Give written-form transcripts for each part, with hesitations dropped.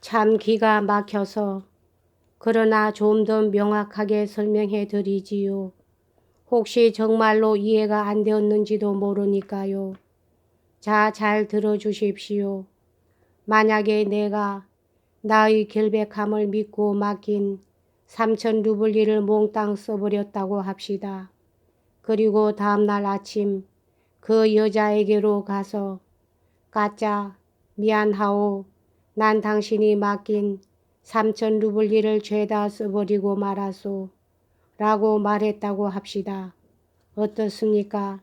참 기가 막혀서 그러나 좀 더 명확하게 설명해 드리지요. 혹시 정말로 이해가 안 되었는지도 모르니까요. 자, 잘 들어주십시오. 만약에 내가 나의 결백함을 믿고 맡긴 3천 루블리를 몽땅 써버렸다고 합시다. 그리고 다음날 아침 그 여자에게로 가서 까짜 미안하오. 난 당신이 맡긴 3천 루블리를 죄다 써버리고 말았소. 라고 말했다고 합시다. 어떻습니까?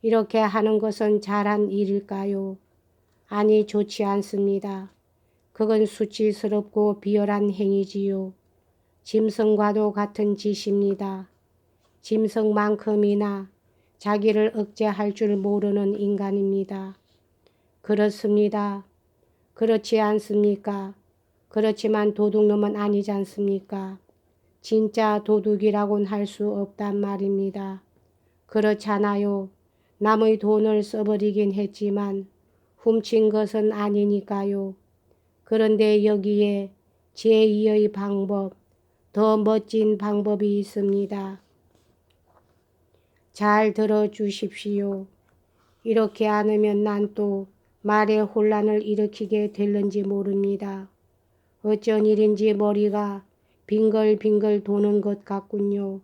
이렇게 하는 것은 잘한 일일까요? 아니, 좋지 않습니다. 그건 수치스럽고 비열한 행위지요. 짐승과도 같은 짓입니다. 짐승만큼이나 자기를 억제할 줄 모르는 인간입니다. 그렇습니다. 그렇지 않습니까? 그렇지만 도둑놈은 아니지 않습니까? 진짜 도둑이라고는 할 수 없단 말입니다. 그렇잖아요. 남의 돈을 써버리긴 했지만 훔친 것은 아니니까요. 그런데 여기에 제2의 방법, 더 멋진 방법이 있습니다. 잘 들어주십시오. 이렇게 않으면 난 또 말에 혼란을 일으키게 될는지 모릅니다. 어쩐 일인지 머리가 빙글빙글 도는 것 같군요.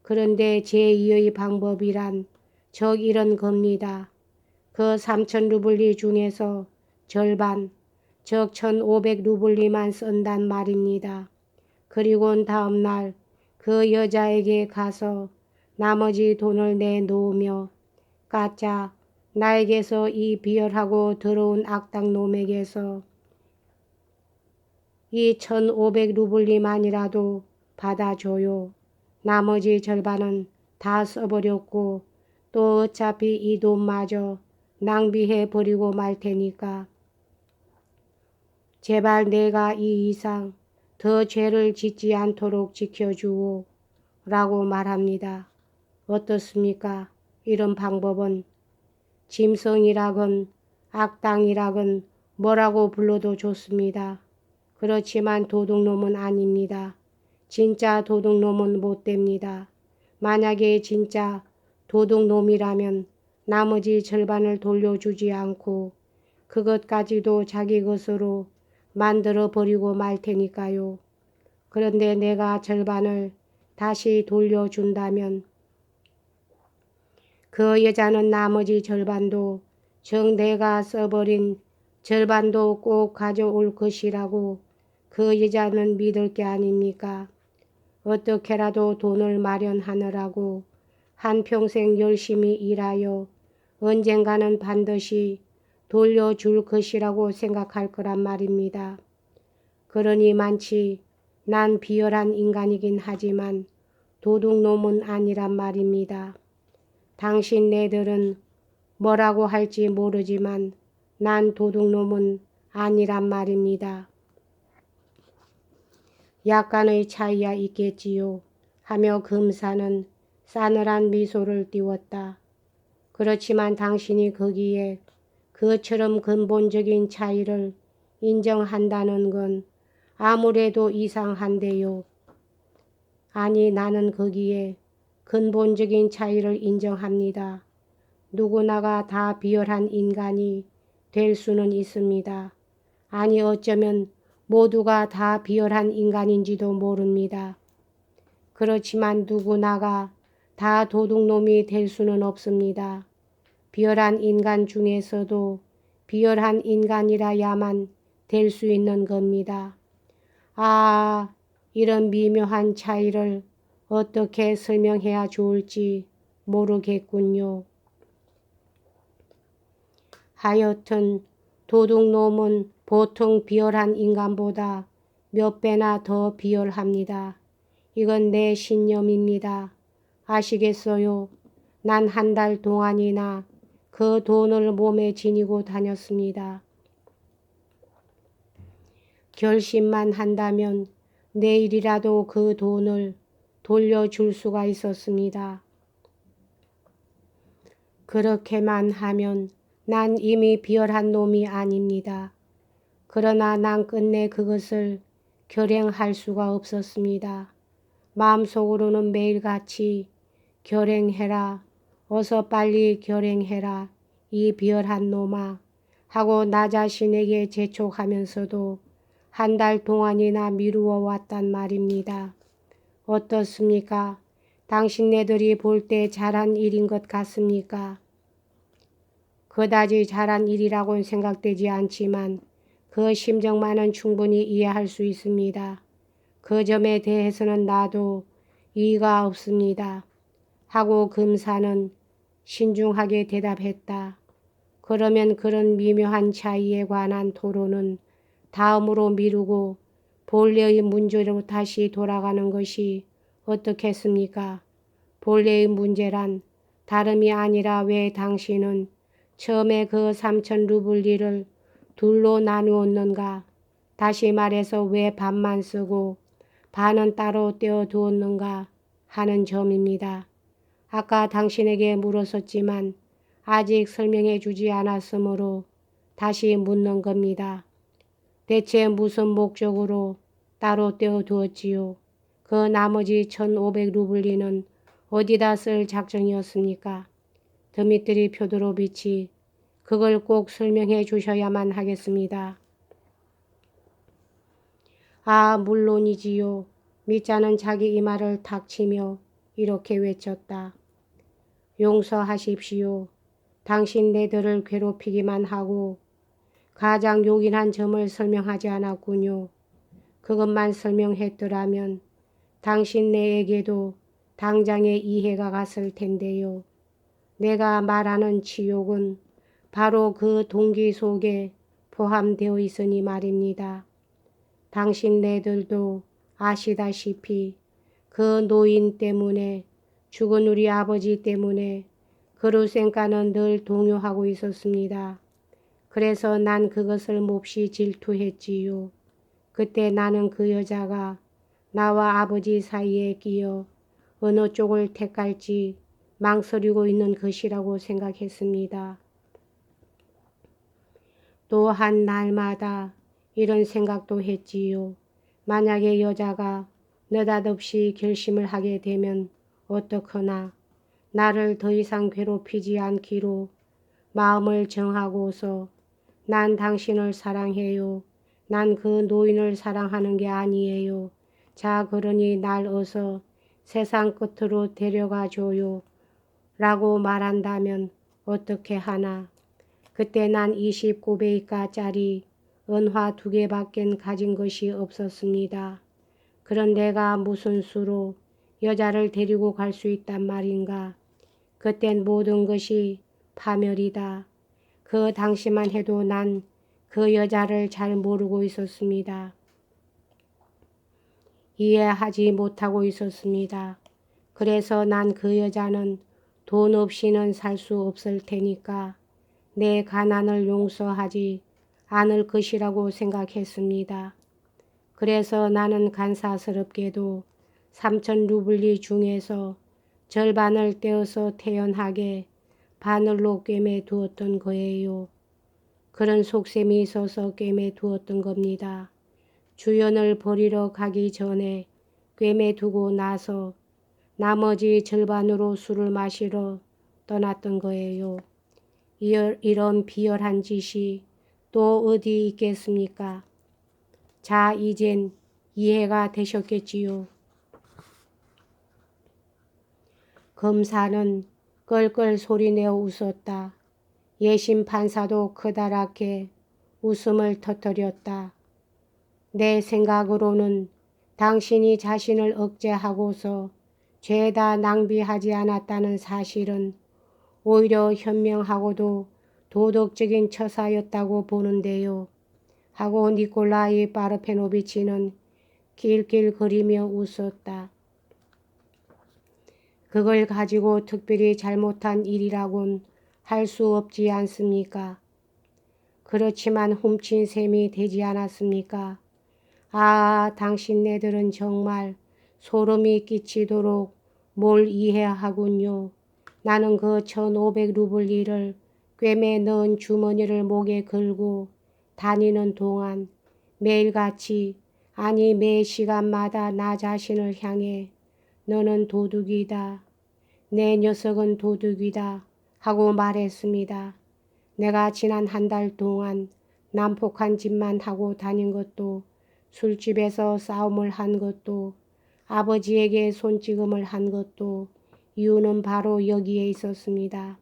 그런데 제2의 방법이란 적 이런 겁니다. 그 3천 루블리 중에서 절반, 즉 1,500 루블리만 쓴단 말입니다. 그리고 다음날 그 여자에게 가서 나머지 돈을 내놓으며 까짜 나에게서 이 비열하고 더러운 악당 놈에게서 이 1,500 루블리만이라도 받아줘요. 나머지 절반은 다 써버렸고 또 어차피 이 돈마저 낭비해 버리고 말 테니까 제발 내가 이 이상 더 죄를 짓지 않도록 지켜주오. 라고 말합니다. 어떻습니까? 이런 방법은 짐승이라건 악당이라건 뭐라고 불러도 좋습니다. 그렇지만 도둑놈은 아닙니다. 진짜 도둑놈은 못 됩니다. 만약에 진짜 도둑놈이라면 나머지 절반을 돌려주지 않고 그것까지도 자기 것으로 만들어 버리고 말 테니까요. 그런데 내가 절반을 다시 돌려준다면 그 여자는 나머지 절반도 정 내가 써버린 절반도 꼭 가져올 것이라고 그 여자는 믿을 게 아닙니까? 어떻게라도 돈을 마련하느라고 한평생 열심히 일하여 언젠가는 반드시 돌려줄 것이라고 생각할 거란 말입니다. 그러니 만치 난 비열한 인간이긴 하지만 도둑놈은 아니란 말입니다. 당신네들은 뭐라고 할지 모르지만 난 도둑놈은 아니란 말입니다. 약간의 차이야 있겠지요. 하며 금사는 싸늘한 미소를 띄웠다. 그렇지만 당신이 거기에 그처럼 근본적인 차이를 인정한다는 건 아무래도 이상한데요. 아니, 나는 거기에 근본적인 차이를 인정합니다. 누구나가 다 비열한 인간이 될 수는 있습니다. 아니, 어쩌면 모두가 다 비열한 인간인지도 모릅니다. 그렇지만 누구나가 다 도둑놈이 될 수는 없습니다. 비열한 인간 중에서도 비열한 인간이라야만 될 수 있는 겁니다. 아, 이런 미묘한 차이를 어떻게 설명해야 좋을지 모르겠군요. 하여튼 도둑놈은 보통 비열한 인간보다 몇 배나 더 비열합니다. 이건 내 신념입니다. 아시겠어요? 난 한 달 동안이나 그 돈을 몸에 지니고 다녔습니다. 결심만 한다면 내일이라도 그 돈을 돌려줄 수가 있었습니다. 그렇게만 하면 난 이미 비열한 놈이 아닙니다. 그러나 난 끝내 그것을 결행할 수가 없었습니다. 마음속으로는 매일같이 결행해라. 어서 빨리 결행해라. 이 비열한 놈아. 하고 나 자신에게 재촉하면서도 한 달 동안이나 미루어 왔단 말입니다. 어떻습니까? 당신네들이 볼 때 잘한 일인 것 같습니까? 그다지 잘한 일이라고는 생각되지 않지만 그 심정만은 충분히 이해할 수 있습니다. 그 점에 대해서는 나도 이의가 없습니다. 하고 금사는 신중하게 대답했다. 그러면 그런 미묘한 차이에 관한 토론은 다음으로 미루고 본래의 문제로 다시 돌아가는 것이 어떻겠습니까? 본래의 문제란 다름이 아니라 왜 당신은 처음에 그 3천 루블리를 둘로 나누었는가? 다시 말해서 왜 반만 쓰고 반은 따로 떼어두었는가 하는 점입니다. 아까 당신에게 물었었지만 아직 설명해 주지 않았으므로 다시 묻는 겁니다. 대체 무슨 목적으로 따로 떼어두었지요? 그 나머지 1,500루블리는 어디다 쓸 작정이었습니까? 드미트리 표도로비치, 그걸 꼭 설명해 주셔야만 하겠습니다. 아, 물론이지요. 미자는 자기 이마를 탁 치며 이렇게 외쳤다. 용서하십시오. 당신네들을 괴롭히기만 하고 가장 요긴한 점을 설명하지 않았군요. 그것만 설명했더라면 당신네에게도 당장에 이해가 갔을 텐데요. 내가 말하는 치욕은 바로 그 동기 속에 포함되어 있으니 말입니다. 당신네들도 아시다시피 그 노인 때문에, 죽은 우리 아버지 때문에 그루센과는 늘 동요하고 있었습니다. 그래서 난 그것을 몹시 질투했지요. 그때 나는 그 여자가 나와 아버지 사이에 끼어 어느 쪽을 택할지 망설이고 있는 것이라고 생각했습니다. 또한 날마다 이런 생각도 했지요. 만약에 여자가 느닷없이 결심을 하게 되면 어떡하나. 나를 더 이상 괴롭히지 않기로 마음을 정하고서 난 당신을 사랑해요. 난 그 노인을 사랑하는 게 아니에요. 자, 그러니 날 어서 세상 끝으로 데려가 줘요. 라고 말한다면 어떻게 하나. 그때 난 29베이카짜리 은화 2개밖엔 가진 것이 없었습니다. 그런 내가 무슨 수로 여자를 데리고 갈 수 있단 말인가. 그땐 모든 것이 파멸이다. 그 당시만 해도 난 그 여자를 잘 모르고 있었습니다. 이해하지 못하고 있었습니다. 그래서 난 그 여자는 돈 없이는 살 수 없을 테니까 내 가난을 용서하지 않을 것이라고 생각했습니다. 그래서 나는 간사스럽게도 3,000루블리 중에서 절반을 떼어서 태연하게 바늘로 꿰매 두었던 거예요. 그런 속셈이 있어서 꿰매 두었던 겁니다. 주연을 버리러 가기 전에 꿰매 두고 나서 나머지 절반으로 술을 마시러 떠났던 거예요. 이런 비열한 짓이 또 어디 있겠습니까? 자, 이젠 이해가 되셨겠지요. 검사는 껄껄 소리내어 웃었다. 예심 판사도 커다랗게 웃음을 터뜨렸다. 내 생각으로는 당신이 자신을 억제하고서 죄다 낭비하지 않았다는 사실은 오히려 현명하고도 도덕적인 처사였다고 보는데요. 하고 니콜라이 바르페노비치는 낄낄거리며 웃었다. 그걸 가지고 특별히 잘못한 일이라곤 할 수 없지 않습니까? 그렇지만 훔친 셈이 되지 않았습니까? 아, 당신네들은 정말 소름이 끼치도록 뭘 이해하군요. 나는 그 1,500루블리를 꿰매 넣은 주머니를 목에 걸고 다니는 동안 매일같이 아니 매 시간마다 나 자신을 향해 너는 도둑이다. 내 녀석은 도둑이다. 하고 말했습니다. 내가 지난 한 달 동안 난폭한 짓만 하고 다닌 것도 술집에서 싸움을 한 것도 아버지에게 손찌검을 한 것도 이유는 바로 여기에 있었습니다.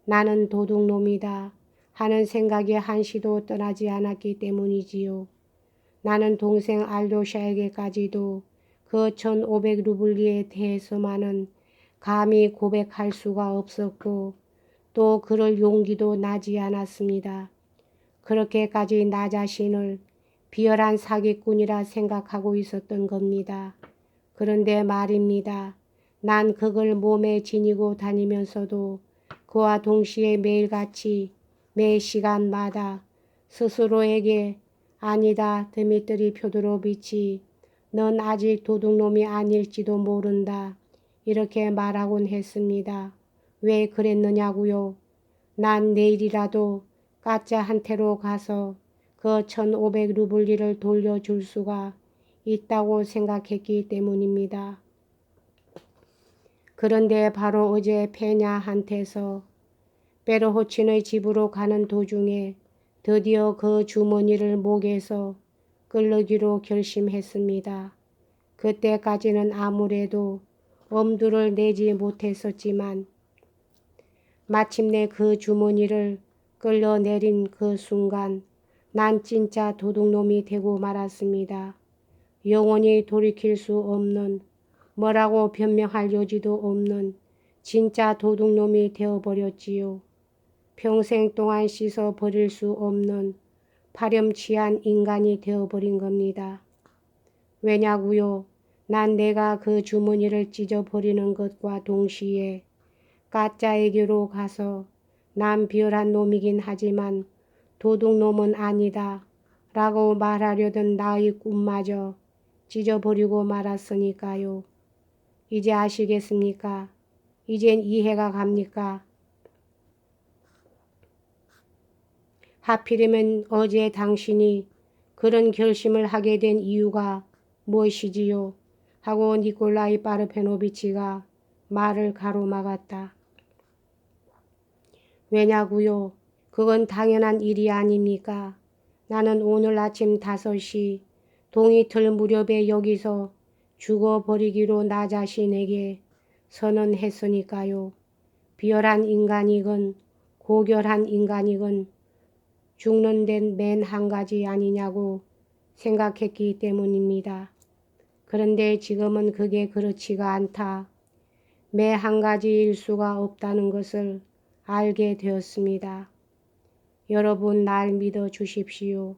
나는 도둑놈이다 하는 생각이 한시도 떠나지 않았기 때문이지요. 나는 동생 알도샤에게까지도 그 1500루블리에 대해서만은 감히 고백할 수가 없었고 또 그럴 용기도 나지 않았습니다. 그렇게까지 나 자신을 비열한 사기꾼이라 생각하고 있었던 겁니다. 그런데 말입니다. 난 그걸 몸에 지니고 다니면서도 그와 동시에 매일같이 매 시간마다 스스로에게 아니다 드미트리 표도로비치 넌 아직 도둑놈이 아닐지도 모른다 이렇게 말하곤 했습니다. 왜 그랬느냐고요? 난 내일이라도 가짜한테로 가서 그 1500루블리를 돌려줄 수가 있다고 생각했기 때문입니다. 그런데 바로 어제 페냐한테서 베르호친의 집으로 가는 도중에 드디어 그 주머니를 목에서 끌르기로 결심했습니다. 그때까지는 아무래도 엄두를 내지 못했었지만 마침내 그 주머니를 끌려내린 그 순간 난 진짜 도둑놈이 되고 말았습니다. 영원히 돌이킬 수 없는 뭐라고 변명할 여지도 없는 진짜 도둑놈이 되어버렸지요. 평생 동안 씻어버릴 수 없는 파렴치한 인간이 되어버린 겁니다. 왜냐고요? 난 내가 그 주머니를 찢어버리는 것과 동시에 가짜에게로 가서 난 비열한 놈이긴 하지만 도둑놈은 아니다 라고 말하려던 나의 꿈마저 찢어버리고 말았으니까요. 이제 아시겠습니까? 이젠 이해가 갑니까? 하필이면 어제 당신이 그런 결심을 하게 된 이유가 무엇이지요? 하고 니콜라이 파르페노비치가 말을 가로막았다. 왜냐고요? 그건 당연한 일이 아닙니까? 나는 오늘 아침 5시 동이틀 무렵에 여기서 죽어버리기로 나 자신에게 선언했으니까요. 비열한 인간이건 고결한 인간이건 죽는 데는 맨 한 가지 아니냐고 생각했기 때문입니다. 그런데 지금은 그게 그렇지가 않다. 매 한 가지일 수가 없다는 것을 알게 되었습니다. 여러분 날 믿어 주십시오.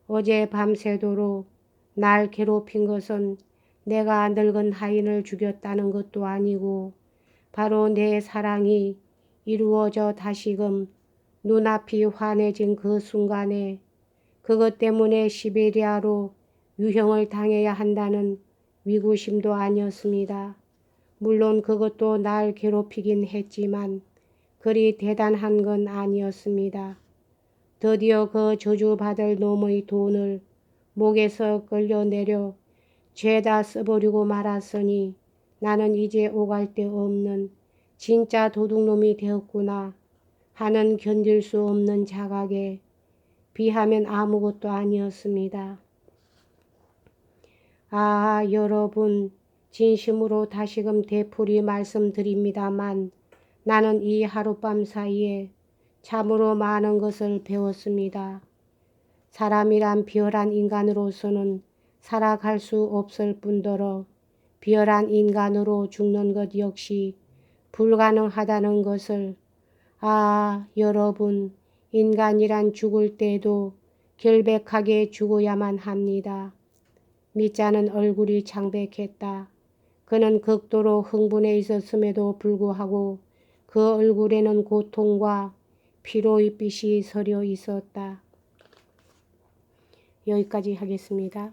어제 밤새도록 날 괴롭힌 것은 내가 늙은 하인을 죽였다는 것도 아니고 바로 내 사랑이 이루어져 다시금 눈앞이 환해진 그 순간에 그것 때문에 시베리아로 유형을 당해야 한다는 위구심도 아니었습니다. 물론 그것도 날 괴롭히긴 했지만 그리 대단한 건 아니었습니다. 드디어 그 저주받을 놈의 돈을 목에서 끌려내려 죄다 써버리고 말았으니 나는 이제 오갈 데 없는 진짜 도둑놈이 되었구나 하는 견딜 수 없는 자각에 비하면 아무것도 아니었습니다. 아, 여러분, 진심으로 다시금 되풀이 말씀드립니다만 나는 이 하룻밤 사이에 참으로 많은 것을 배웠습니다. 사람이란 비열한 인간으로서는 살아갈 수 없을 뿐더러 비열한 인간으로 죽는 것 역시 불가능하다는 것을 여러분, 인간이란 죽을 때도 결백하게 죽어야만 합니다. 미자는 얼굴이 창백했다. 그는 극도로 흥분해 있었음에도 불구하고 그 얼굴에는 고통과 피로의 빛이 서려 있었다. 여기까지 하겠습니다.